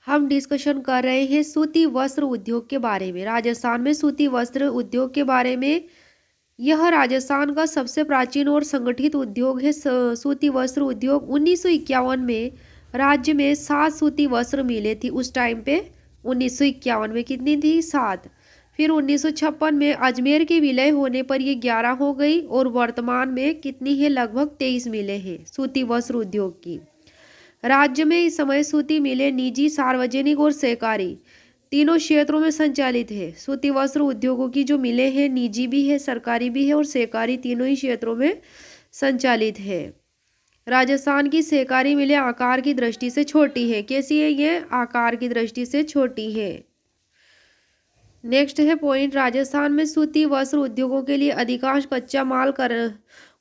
हम डिस्कशन कर रहे हैं सूती वस्त्र उद्योग के बारे में। राजस्थान में सूती वस्त्र उद्योग के बारे में। यह राजस्थान का सबसे प्राचीन और संगठित उद्योग है। सूती वस्त्र उद्योग 1951 में राज्य में 7 सूती वस्त्र मिले थी। उस टाइम पे 1951 में कितनी थी? 7। फिर 1956 में अजमेर के विलय होने पर ये 11 हो गई और वर्तमान में कितनी है? लगभग 23 मिले हैं सूती वस्त्र उद्योग की। राज्य में इस समय सूती मिलें निजी, सार्वजनिक और सहकारी तीनों क्षेत्रों में संचालित है। सूती वस्त्र उद्योगों की जो मिलें हैं निजी भी है, सरकारी भी है और सहकारी तीनों ही क्षेत्रों में संचालित है। राजस्थान की सहकारी मिलें आकार की दृष्टि से छोटी है। कैसी है ये? आकार की दृष्टि से छोटी है। नेक्स्ट है पॉइंट, राजस्थान में सूती वस्त्र उद्योगों के लिए अधिकांश कच्चा माल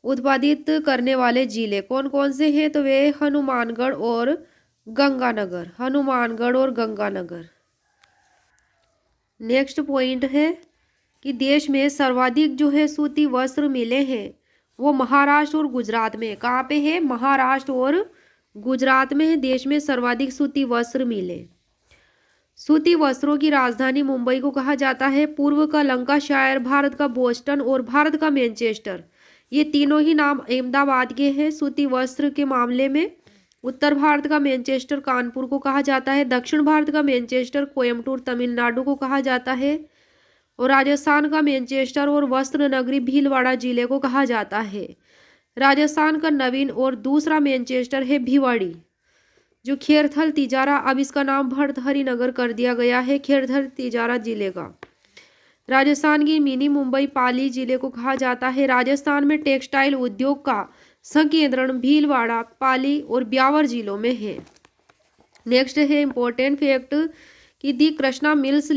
उत्पादित करने वाले जिले कौन कौन से हैं? तो वे हनुमानगढ़ और गंगानगर। हनुमानगढ़ और गंगानगर। नेक्स्ट पॉइंट है कि देश में सर्वाधिक जो है सूती वस्त्र मिले हैं वो महाराष्ट्र और गुजरात में। कहाँ पे है? महाराष्ट्र और गुजरात में है देश में सर्वाधिक सूती वस्त्र मिले। सूती वस्त्रों की राजधानी मुंबई को कहा जाता है। पूर्व का लंकाशायर, भारत का बोस्टन और भारत का मैनचेस्टर, ये तीनों ही नाम अहमदाबाद के हैं। सूती वस्त्र के मामले में उत्तर भारत का मैनचेस्टर कानपुर को कहा जाता है। दक्षिण भारत का मैनचेस्टर कोयम्बटूर तमिलनाडु को कहा जाता है। और राजस्थान का मैनचेस्टर और वस्त्र नगरी भीलवाड़ा जिले को कहा जाता है। राजस्थान का नवीन और दूसरा मैनचेस्टर है भिवाड़ी जो खेरथल तिजारा, अब इसका नाम भर्तहरि नगर कर दिया गया है, खेरथल तिजारा जिले का। राजस्थान की मिनी मुंबई पाली जिले को कहा जाता है। राजस्थान में टेक्सटाइल उद्योग का संकेंद्रण भीलवाड़ा, पाली और ब्यावर जिलों में है। नेक्स्ट है इम्पोर्टेंट फैक्ट कि दी कृष्णा मिल्स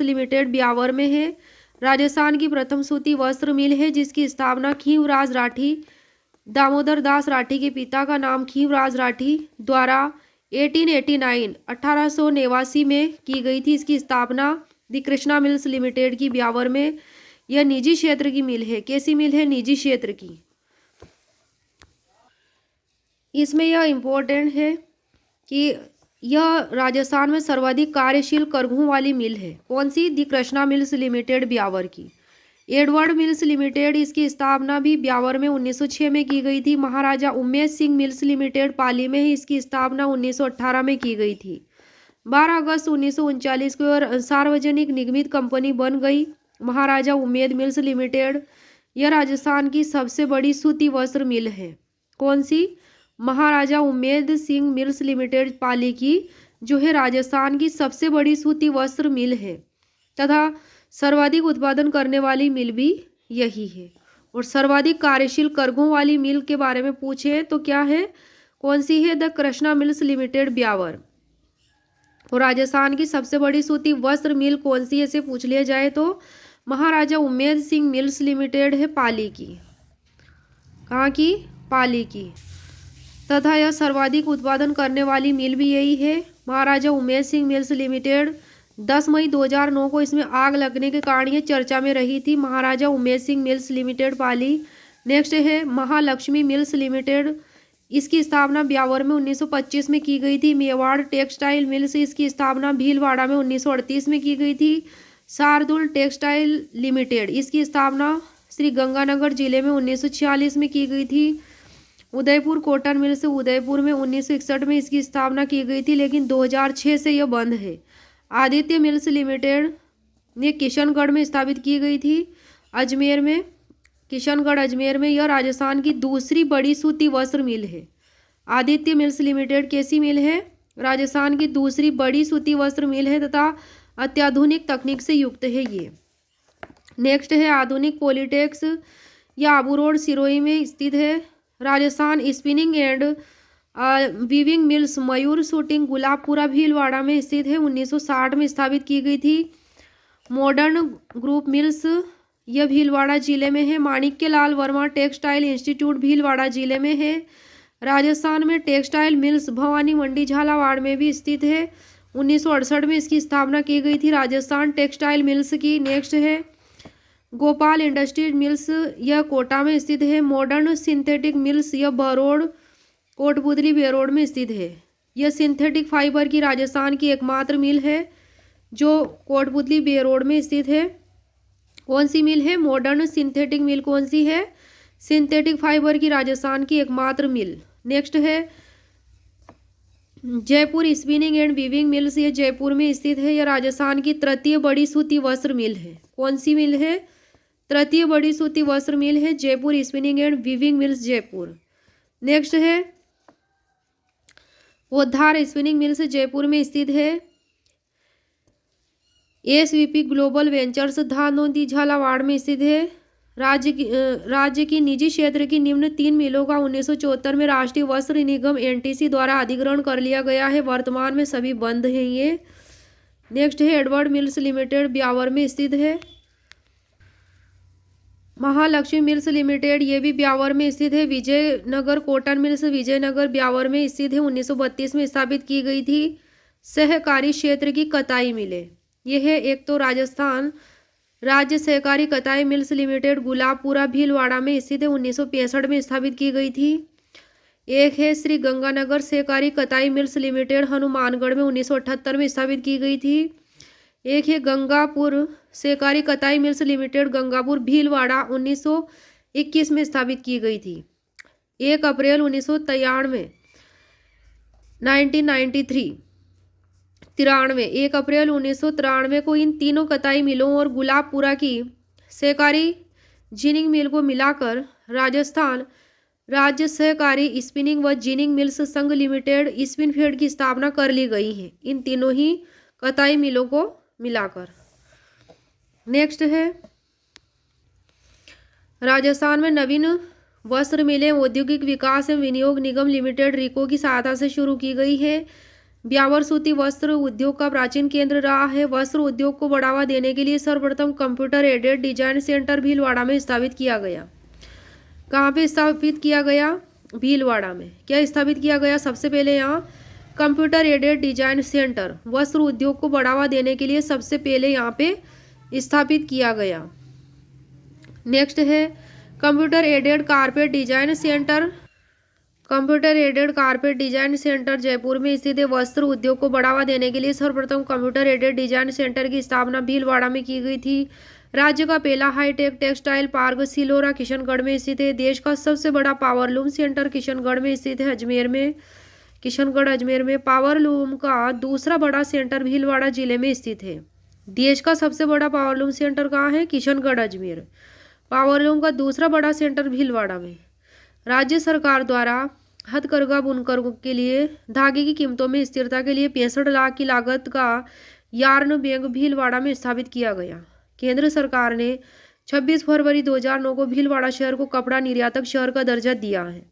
लिमिटेड ब्यावर में है। राजस्थान की प्रथम सूती वस्त्र मिल है जिसकी स्थापना खींवराज राठी, दामोदर दास राठी के पिता का नाम खींवराज राठी द्वारा 1889 में की गई थी। इसकी स्थापना दी कृष्णा मिल्स लिमिटेड की ब्यावर में। यह निजी क्षेत्र की मिल है। कैसी मिल है? निजी क्षेत्र की। इसमें यह इम्पोर्टेंट है कि यह राजस्थान में सर्वाधिक कार्यशील करघों वाली मिल है। कौन सी? दी कृष्णा मिल्स लिमिटेड ब्यावर की। एडवर्ड मिल्स लिमिटेड, इसकी स्थापना भी ब्यावर में 1906 में की गई थी। महाराजा उमेश सिंह मिल्स लिमिटेड पाली में है, इसकी स्थापना 1918 में की गई थी। 12 अगस्त 1939 को और सार्वजनिक निगमित कंपनी बन गई महाराजा उमेद मिल्स लिमिटेड। यह राजस्थान की सबसे बड़ी सूती वस्त्र मिल है। कौन सी? महाराजा उमेद सिंह मिल्स लिमिटेड पाली की जो है राजस्थान की सबसे बड़ी सूती वस्त्र मिल है तथा सर्वाधिक उत्पादन करने वाली मिल भी यही है। और सर्वाधिक कार्यशील करघों वाली मिल के बारे में पूछे तो क्या है? कौन सी है? The Krishna mills limited Beawar. और राजस्थान की सबसे बड़ी सूती वस्त्र मिल कौन सी है से पूछ लिया जाए तो महाराजा उमेद सिंह मिल्स लिमिटेड है पाली की। कहाँ की? पाली की। तथा यह सर्वाधिक उत्पादन करने वाली मिल भी यही है महाराजा उमेद सिंह मिल्स लिमिटेड। 10 मई 2009 को इसमें आग लगने के कारण ये चर्चा में रही थी। महाराजा उमेद सिंह मिल्स लिमिटेड पाली। नेक्स्ट है महालक्ष्मी मिल्स लिमिटेड, इसकी स्थापना ब्यावर में 1925 में की गई थी। मेवाड़ टेक्सटाइल मिल्स, इसकी स्थापना भीलवाड़ा में 1938 में की गई थी। शार्दुल टेक्सटाइल लिमिटेड, इसकी स्थापना श्री गंगानगर जिले में 1946 में की गई थी। उदयपुर कॉटन मिल्स उदयपुर में 1961 में इसकी स्थापना की गई थी लेकिन 2006 से यह बंद है। आदित्य मिल्स लिमिटेड ये किशनगढ़ में स्थापित की गई थी अजमेर में। किशनगढ़ अजमेर में। यह राजस्थान की दूसरी बड़ी सूती वस्त्र मिल है। आदित्य मिल्स लिमिटेड कैसी मिल है? राजस्थान की दूसरी बड़ी सूती वस्त्र मिल है तथा अत्याधुनिक तकनीक से युक्त है ये। नेक्स्ट है आधुनिक पॉलिटेक्स, यह आबू रोड सिरोही में स्थित है। Rajasthan spinning and weaving mills Mayur shooting Gulabpura Bhilwara में स्थित है। 1960 में स्थापित की गई थी। मॉडर्न ग्रुप मिल्स यह भीलवाड़ा जिले में है। माणिक्य लाल वर्मा टेक्सटाइल इंस्टीट्यूट भीलवाड़ा जिले में है। राजस्थान में टेक्सटाइल मिल्स भवानी मंडी झालावाड़ में भी स्थित है। 1968 में इसकी स्थापना की गई थी राजस्थान टेक्सटाइल मिल्स की। नेक्स्ट है गोपाल इंडस्ट्रीज मिल्स, यह कोटा में स्थित है। मॉडर्न सिंथेटिक मिल्स यह बरोड कोटपुतली बेरोड में स्थित है। यह सिंथेटिक फाइबर की राजस्थान की एकमात्र मिल है जो कोटपुतली बे रोड में स्थित है। कौन सी मिल है? मॉडर्न सिंथेटिक मिल कौन सी है? सिंथेटिक फाइबर की राजस्थान की एकमात्र मिल। नेक्स्ट है Jaipur spinning and weaving mills, ये जयपुर में स्थित है। यह राजस्थान की तृतीय बड़ी सूती वस्त्र मिल है। कौन सी मिल है? तृतीय बड़ी सूती वस्त्र मिल है Jaipur spinning and weaving mills, Jaipur. Next है पोद्दार स्पिनिंग मिल्स, जयपुर में स्थित है। एसवीपी ग्लोबल वेंचर्स धानोदी झालावाड़ में स्थित है। राज्य की निजी क्षेत्र की निम्न 3 मिलों का 1974 में राष्ट्रीय वस्त्र निगम एनटीसी द्वारा अधिग्रहण कर लिया गया है। वर्तमान में सभी बंद हैं ये। नेक्स्ट है एडवर्ड मिल्स लिमिटेड, ब्यावर में स्थित है। महालक्ष्मी मिल्स लिमिटेड, ये भी ब्यावर में स्थित है। विजयनगर कॉटन मिल्स, विजयनगर ब्यावर में स्थित है। 1932 में स्थापित की गई थी। सहकारी क्षेत्र की कताई मिलें, यह है एक तो राजस्थान राज्य सहकारी कताई मिल्स लिमिटेड गुलाबपुरा भीलवाड़ा में स्थित है। 1965 में स्थापित की गई थी। एक है श्री गंगानगर सहकारी कताई मिल्स लिमिटेड, हनुमानगढ़ में 1978 में स्थापित की गई थी। एक है गंगापुर सहकारी कताई मिल्स लिमिटेड, गंगापुर भीलवाड़ा, 1921 में स्थापित की गई थी। 1 अप्रैल 1993 1 अप्रैल 1993 को इन तीनों कताई मिलों और गुलाबपुरा की सहकारी जिनिंग मिल को मिलाकर राजस्थान राज्य सहकारी स्पिनिंग व जिनिंग मिल्स संघ लिमिटेड स्पिनफेड की स्थापना कर ली गई है, इन तीनों ही कताई मिलों को मिलाकर। नेक्स्ट है राजस्थान में नवीन वस्त्र मिलें औद्योगिक विकास एवं विनियोग निगम लिमिटेड रिको की सहायता से शुरू की गई है। ब्यावर सूती वस्त्र उद्योग का प्राचीन केंद्र रहा है। वस्त्र उद्योग को बढ़ावा देने के लिए सर्वप्रथम computer aided design centre Bhilwara में स्थापित किया गया। कहाँ पे स्थापित किया गया? भीलवाड़ा में। क्या स्थापित किया गया? सबसे पहले यहाँ कंप्यूटर एडेड डिजाइन सेंटर वस्त्र उद्योग को बढ़ावा देने के लिए सबसे पहले यहाँ पे स्थापित किया गया। नेक्स्ट है computer aided carpet design centre. Computer aided carpet design centre Jaipur में स्थित है। वस्त्र उद्योग को बढ़ावा देने के लिए सर्वप्रथम कंप्यूटर एडेड डिजाइन सेंटर की स्थापना भीलवाड़ा में की गई थी। राज्य का पहला hi tech textile park Silora Kishangarh में स्थित है। देश का सबसे बड़ा पावरलूम सेंटर किशनगढ़ में स्थित है, अजमेर में। किशनगढ़ अजमेर में। पावरलूम का दूसरा बड़ा सेंटर भीलवाड़ा जिले में स्थित है। देश का सबसे बड़ा पावरलूम सेंटर कहाँ है? किशनगढ़ अजमेर। पावरलूम का दूसरा बड़ा सेंटर भीलवाड़ा में। राज्य सरकार द्वारा हथकरघा बुनकरों के लिए धागे की कीमतों में स्थिरता के लिए 65 लाख की लागत का यार्न बैंक भीलवाड़ा में स्थापित किया गया। केंद्र सरकार ने 26 फरवरी 2009 को भीलवाड़ा शहर को कपड़ा निर्यातक शहर का दर्जा दिया है।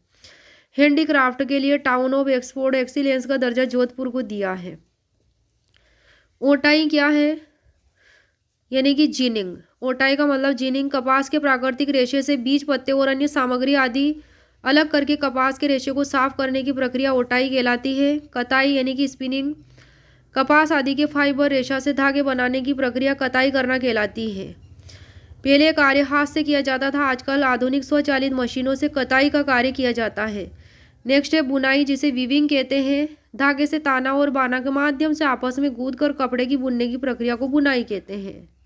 हैंडीक्राफ्ट के लिए टाउन ऑफ एक्सपोर्ट एक्सीलेंस का दर्जा जोधपुर को दिया है। ओटाई क्या है? यानी कि जिनिंग। ओटाई का मतलब जिनिंग कपास के प्राकृतिक रेशे से बीज, पत्ते और अन्य सामग्री आदि अलग करके कपास के रेशे को साफ करने की प्रक्रिया ओटाई कहलाती है। कताई यानी कि स्पिनिंग कपास आदि के फाइबर रेशा से धागे बनाने की प्रक्रिया कताई करना कहलाती है। पहले कार्य हाथ से किया जाता था, आजकल आधुनिक स्वचालित मशीनों से कताई का कार्य किया जाता है। नेक्स्ट है बुनाई, जिसे वीविंग कहते हैं। धागे से ताना और बाना के माध्यम से आपस में गूंथ कर कपड़े की बुनने की प्रक्रिया को बुनाई कहते हैं।